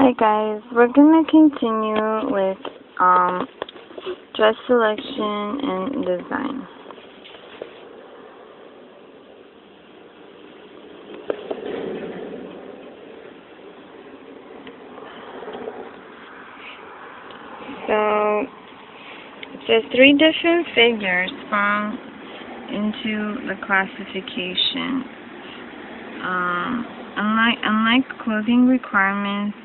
Hi guys, we're gonna continue with dress selection and design. So it says 3 different figures fall into the classification. Unlike clothing requirements,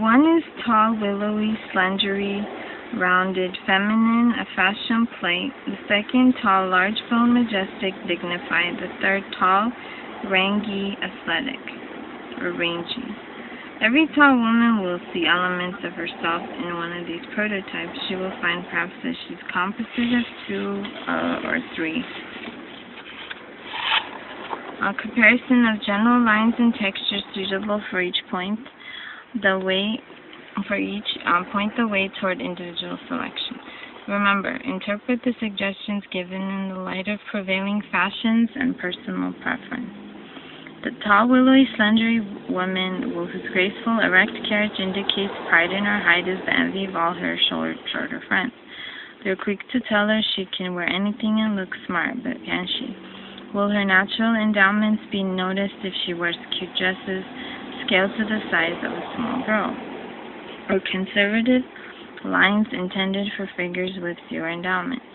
one is tall, willowy, slendery, rounded, feminine, a fashion plate. The second, tall, large-boned, majestic, dignified. The third, tall, rangy, athletic, or rangy. Every tall woman will see elements of herself in one of these prototypes. She will find perhaps that she's composite of 2 or 3. A comparison of general lines and textures suitable for each point the way toward individual selection. Remember, interpret the suggestions given in the light of prevailing fashions and personal preference. The tall, willowy, slendery woman whose graceful, erect carriage indicates pride in her height is the envy of all her shorter friends. They're quick to tell her she can wear anything and look smart, but can she? Will her natural endowments be noticed if she wears cute dresses scaled to the size of a small girl, or conservative lines intended for figures with fewer endowments?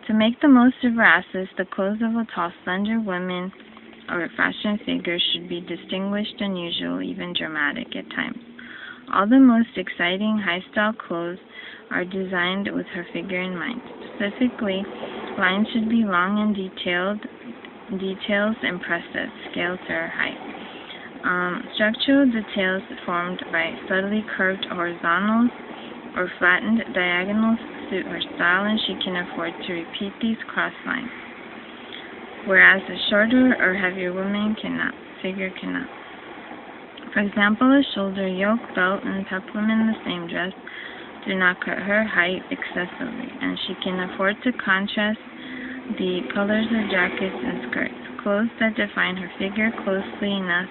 To make the most of her assets, the clothes of a tall, slender woman or a fashion figure should be distinguished, unusual, even dramatic at times. All the most exciting, high-style clothes are designed with her figure in mind. Specifically, lines should be long and details impressive, scaled to her height. Structural details formed by subtly curved horizontals or flattened diagonals suit her style, and she can afford to repeat these cross lines, whereas a shorter or heavier figure cannot. For example, a shoulder yoke, belt, and peplum in the same dress do not cut her height excessively, and she can afford to contrast the colors of jackets and skirts. Clothes that define her figure closely enough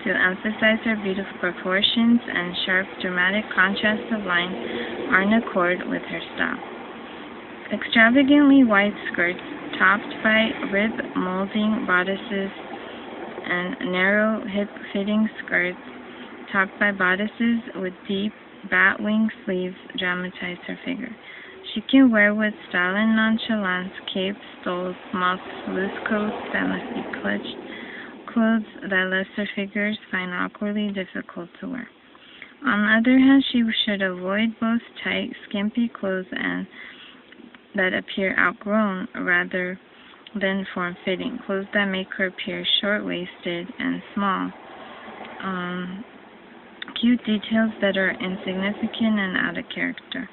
to emphasize her beautiful proportions and sharp, dramatic contrast of line are in accord with her style. Extravagantly wide skirts, topped by rib molding bodices, and narrow hip-fitting skirts, topped by bodices with deep bat-wing sleeves, dramatize her figure. She can wear with style and nonchalance capes, stoles, muffs, loose coats, famously clutched, clothes that lesser figures find awkwardly difficult to wear. On the other hand, she should avoid both tight, skimpy clothes and that appear outgrown rather than form-fitting, clothes that make her appear short-waisted and small. Cute details that are insignificant and out of character.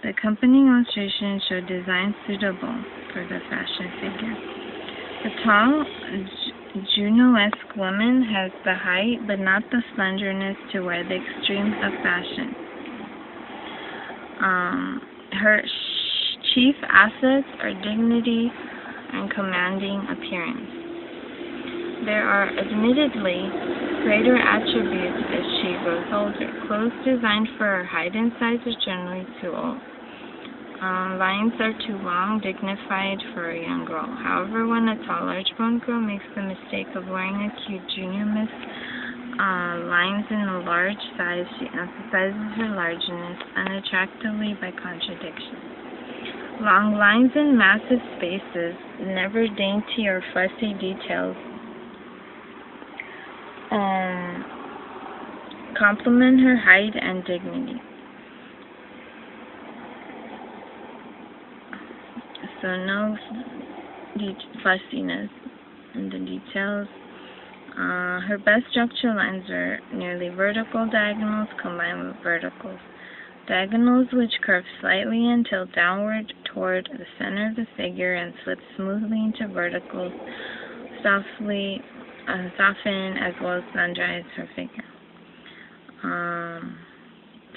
The accompanying illustration show designs suitable for the fashion figure. The tall, Juno-esque woman has the height but not the slenderness to wear the extremes of fashion. Her chief assets are dignity and commanding appearance. There are admittedly greater attributes as she grows older. Clothes designed for her height and size are generally too old. Lines are too long, dignified for a young girl. However, when a tall, large-boned girl makes the mistake of wearing a cute junior miss lines in a large size, she emphasizes her largeness unattractively by contradiction. Long lines and massive spaces, never dainty or fussy details, complement her height and dignity. So no fussiness in the details. Her best structural lines are nearly vertical diagonals combined with verticals. Diagonals which curve slightly and tilt downward toward the center of the figure and slip smoothly into verticals, soften as well as sunderize her figure.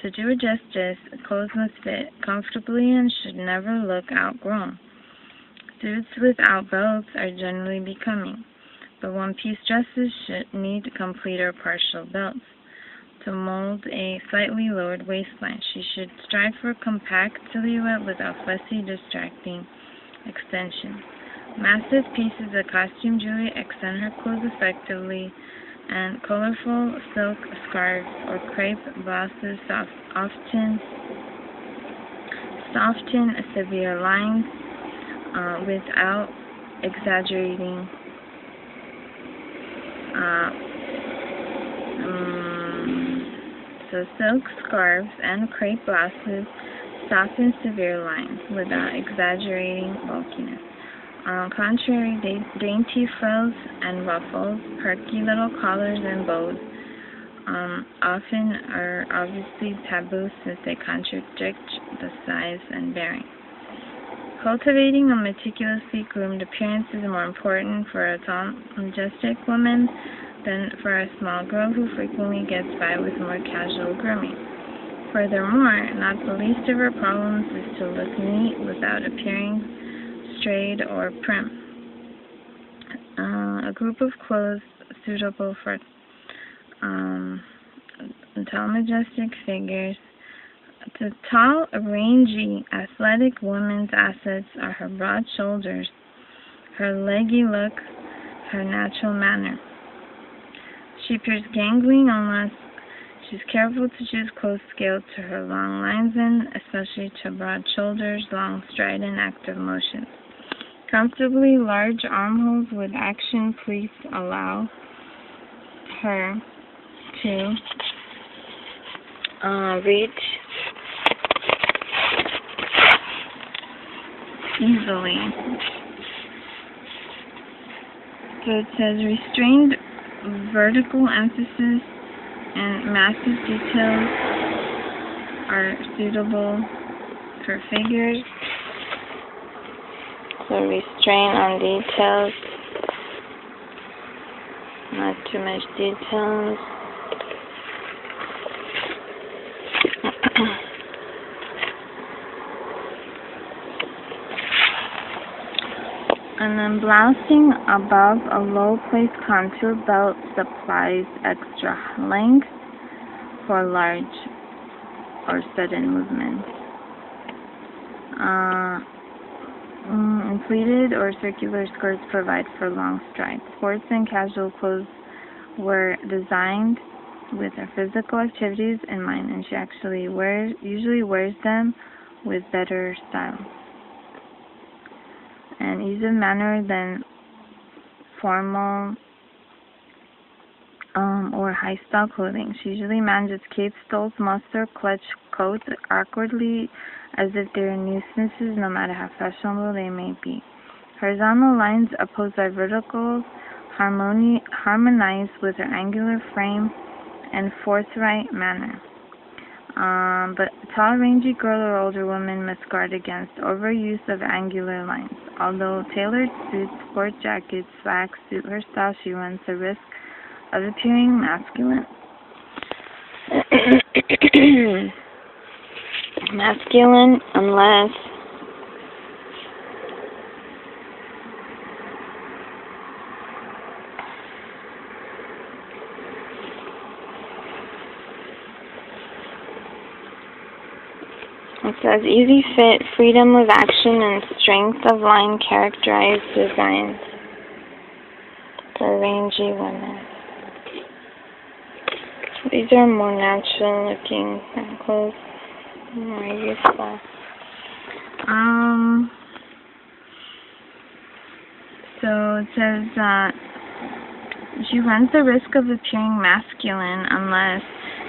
To do her justice, clothes must fit comfortably and should never look outgrown. Suits without belts are generally becoming. The one-piece dresses should need complete or partial belts. To mold a slightly lowered waistline, she should strive for a compact silhouette without fussy, distracting extension. Massive pieces of costume jewelry extend her clothes effectively, and colorful silk scarves or crepe blouses soften severe lines without exaggerating so silk scarves and crepe blouses soften severe lines without exaggerating bulkiness. On the contrary, dainty frills and ruffles, perky little collars and bows often are obviously taboo since they contradict the size and bearing. Cultivating a meticulously groomed appearance is more important for a tall, majestic woman than for a small girl who frequently gets by with more casual grooming. Furthermore, not the least of her problems is to look neat without appearing strayed or prim. A group of clothes suitable for tall, majestic figures. The tall, rangy, athletic woman's assets are her broad shoulders, her leggy look, her natural manner. She appears gangling unless she's careful to choose clothes scaled to her long lines and especially to broad shoulders, long stride, and active motions. Comfortably large armholes with action pleats allow her to reach easily. So it says restrained vertical emphasis and massive details are suitable for figures. So restrain on details, not too much details. And then blousing above a low-placed contour belt supplies extra length for large or sudden movements. And pleated or circular skirts provide for long strides. Sports and casual clothes were designed with her physical activities in mind, and she actually usually wears them with better style and ease of manner than formal or high-style clothing. She usually manages capes, stoles, mufflers, clutch coats awkwardly as if they are nuisances, no matter how fashionable they may be. Horizontal lines opposed by verticals harmonize with her angular frame and forthright manner. But a tall, rangy girl or older woman must guard against overuse of angular lines. Although tailored suits, sport jackets, slacks suit her style, she runs the risk of appearing masculine. Masculine unless it says easy fit, freedom of action, and strength of line characterize designs for rangy women. These are more natural looking clothes, more useful. So it says that she runs the risk of appearing masculine unless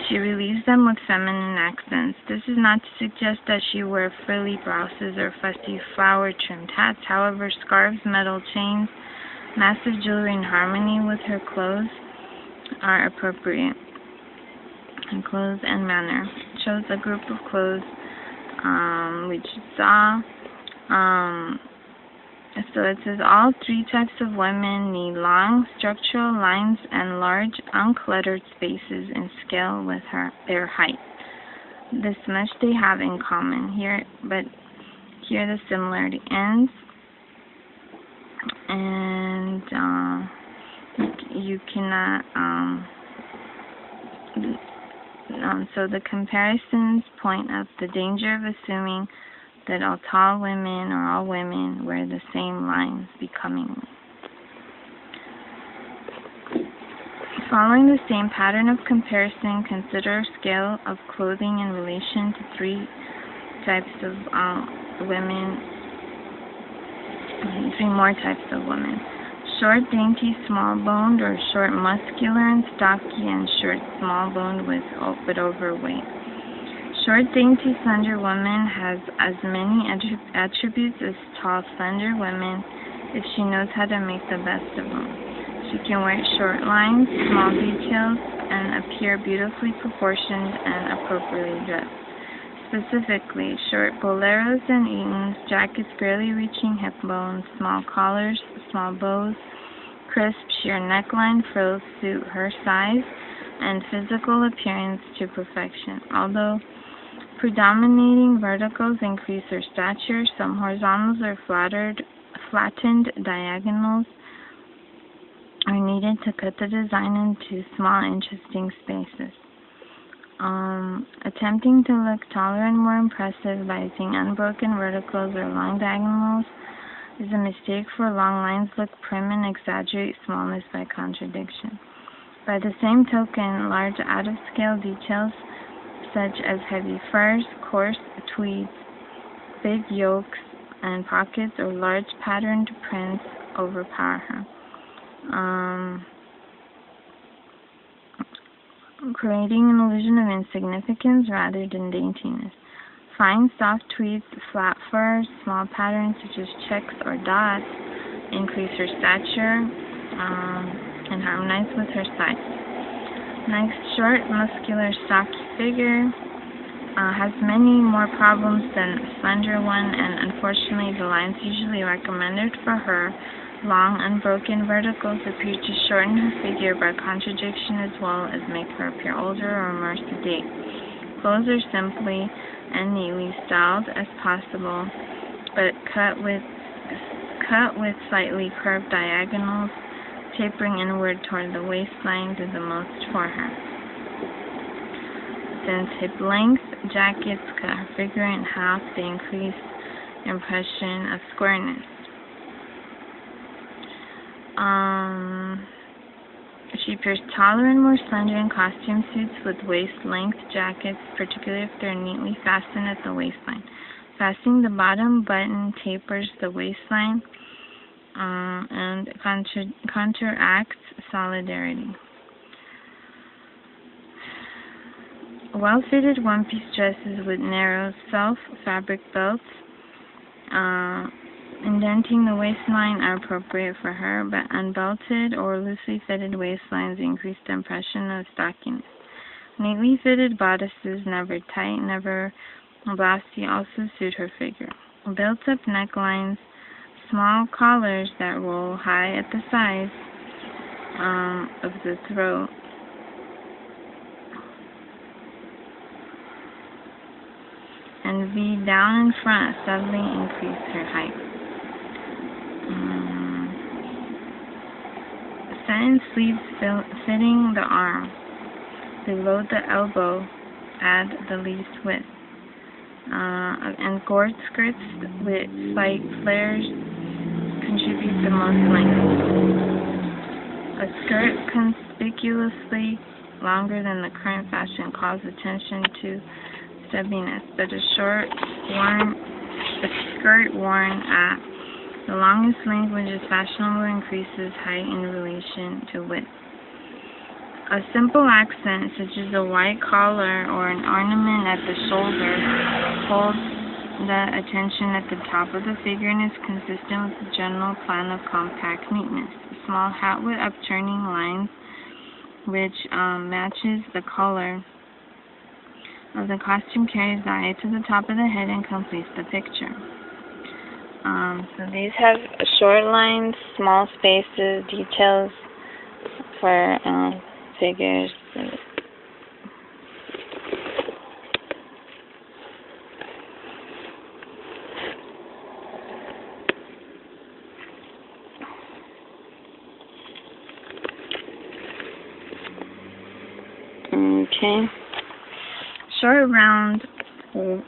she relieves them with feminine accents. This is not to suggest that she wear frilly blouses or fussy flower-trimmed hats. However, scarves, metal chains, massive jewelry in harmony with her clothes are appropriate. And clothes and manner. It shows a group of clothes which saw. So it says all three types of women need long structural lines and large uncluttered spaces in scale with their height. This much they have in common here, but here the similarity ends. And You cannot, so the comparisons point out the danger of assuming that all tall women or all women wear the same lines becomingly. Following the same pattern of comparison, consider a scale of clothing in relation to three more types of women. Short, dainty, small-boned, or short, muscular and stocky, and short, small-boned but overweight. Short, dainty, slender woman has as many attributes as tall, slender women if she knows how to make the best of them. She can wear short lines, small details, and appear beautifully proportioned and appropriately dressed. Specifically, short boleros and Eatons, jackets barely reaching hip bone, small collars, small bows, crisp sheer neckline frills suit her size and physical appearance to perfection. Although predominating verticals increase her stature, some horizontals or flattened diagonals are needed to cut the design into small, interesting spaces. Attempting to look taller and more impressive by using unbroken verticals or long diagonals is a mistake, for long lines look prim and exaggerate smallness by contradiction. By the same token, large out-of-scale details such as heavy furs, coarse tweeds, big yokes and pockets, or large patterned prints overpower her, creating an illusion of insignificance rather than daintiness. Fine, soft tweeds, flat furs, small patterns such as checks or dots increase her stature and harmonize with her size. Next, short, muscular, stocky figure has many more problems than a slender one, and unfortunately the lines usually recommended for her, long, unbroken verticals, appear to shorten her figure by contradiction as well as make her appear older or more sedate. Clothes are simply and neatly styled as possible, but cut with slightly curved diagonals, tapering inward toward the waistline, do the most for her. Since hip length, jackets cut her figure in half, they increase impression of squareness. She appears taller and more slender in costume suits with waist-length jackets, particularly if they're neatly fastened at the waistline. Fastening the bottom button tapers the waistline and counteracts solidarity. Well-fitted one-piece dresses with narrow self-fabric belts indenting the waistline are appropriate for her, but unbelted or loosely fitted waistlines increase the impression of stockiness. Neatly fitted bodices, never tight, never blousy, also suit her figure. Built-up necklines, small collars that roll high at the sides of the throat, and V down in front suddenly increase her height. Satin sleeves fitting the arm below the elbow add the least width, and gored skirts with slight flares contribute the most length. A skirt conspicuously longer than the current fashion calls attention to stubbiness, but a skirt worn at the longest length, which is fashionable, increases height in relation to width. A simple accent, such as a white collar or an ornament at the shoulder, holds the attention at the top of the figure and is consistent with the general plan of compact neatness. A small hat with upturning lines, which matches the color of the costume, carries the eye to the top of the head and completes the picture. So these have short lines, small spaces, details for figures. Okay. Short, round,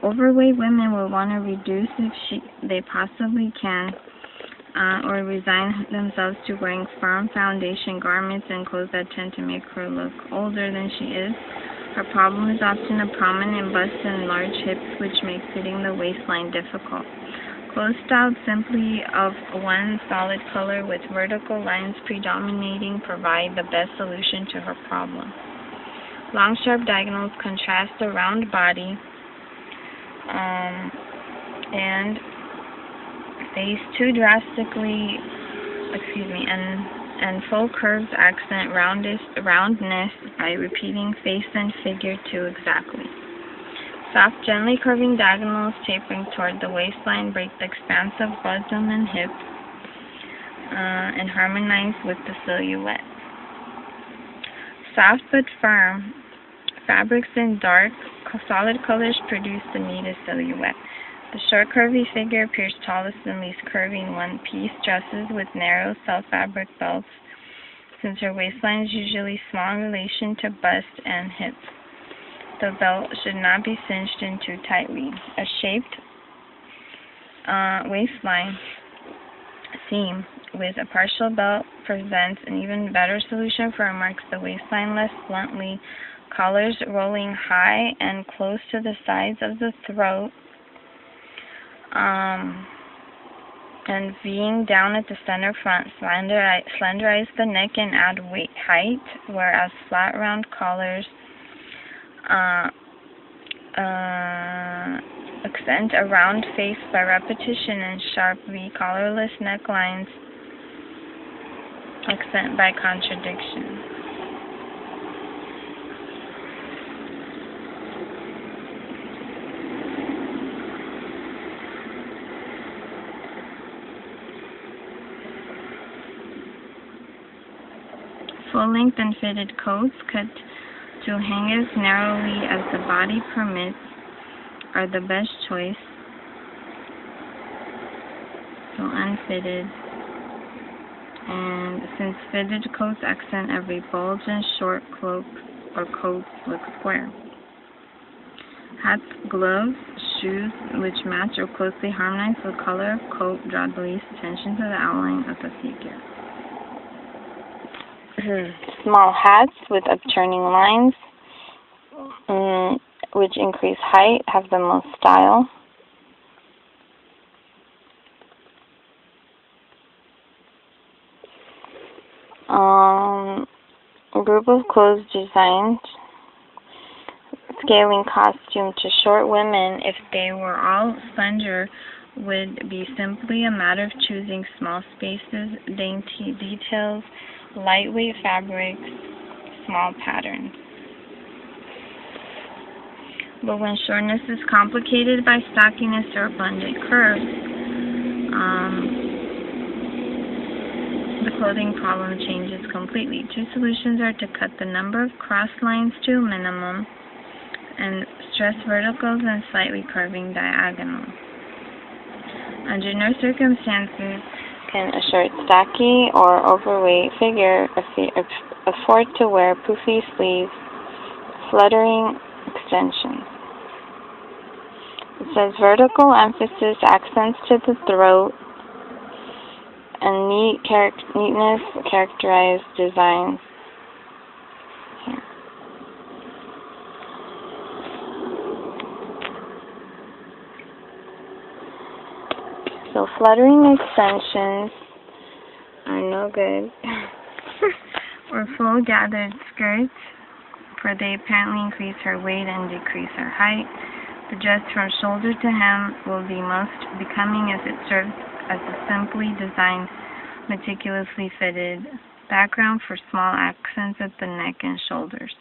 overweight women will want to reduce if they possibly can, or resign themselves to wearing firm foundation garments and clothes that tend to make her look older than she is. Her problem is often a prominent bust and large hips, which make fitting the waistline difficult. Clothes styled simply of one solid color with vertical lines predominating provide the best solution to her problem. Long, sharp diagonals contrast the round body, and face too drastically, and full curves accent roundness by repeating face and figure too exactly. Soft, gently curving diagonals tapering toward the waistline break the expansive bosom and hips, and harmonize with the silhouette. Soft but firm fabrics in dark, solid colors produce the neatest silhouette. The short, curvy figure appears tallest in least curving one-piece dresses with narrow self-fabric belts, since her waistline is usually small in relation to bust and hips. The belt should not be cinched in too tightly. A shaped waistline seam with a partial belt presents an even better solution for marks the waistline less bluntly. Collars rolling high and close to the sides of the throat, and Ving down at the center front slenderize the neck and add height, whereas flat round collars accent a round face by repetition, and sharp V collarless necklines accent by contradiction. Full-length and fitted coats cut to hang as narrowly as the body permits are the best choice. So unfitted. And since fitted coats accent every bulge, and short cloaks or coats look square. Hats, gloves, shoes which match or closely harmonize the color of coat draw the least attention to the outline of the figure. Small hats with upturning lines, which increase height, have the most style. A group of clothes designed scaling costume to short women, if they were all slender, would be simply a matter of choosing small spaces, dainty details, lightweight fabrics, small patterns. But when shortness is complicated by stockiness or blended curves, the clothing problem changes completely. Two solutions are to cut the number of cross lines to a minimum and stress verticals and slightly curving diagonals. Under no circumstances can a short, stocky, or overweight figure afford to wear poofy sleeves, fluttering extensions. It says vertical emphasis accents to the throat, and neatness characterize designs. Here. So fluttering extensions are no good. Or full gathered skirts, for they apparently increase her weight and decrease her height. The dress from shoulder to hem will be most becoming if it serves as a simply designed, meticulously fitted background for small accents at the neck and shoulders.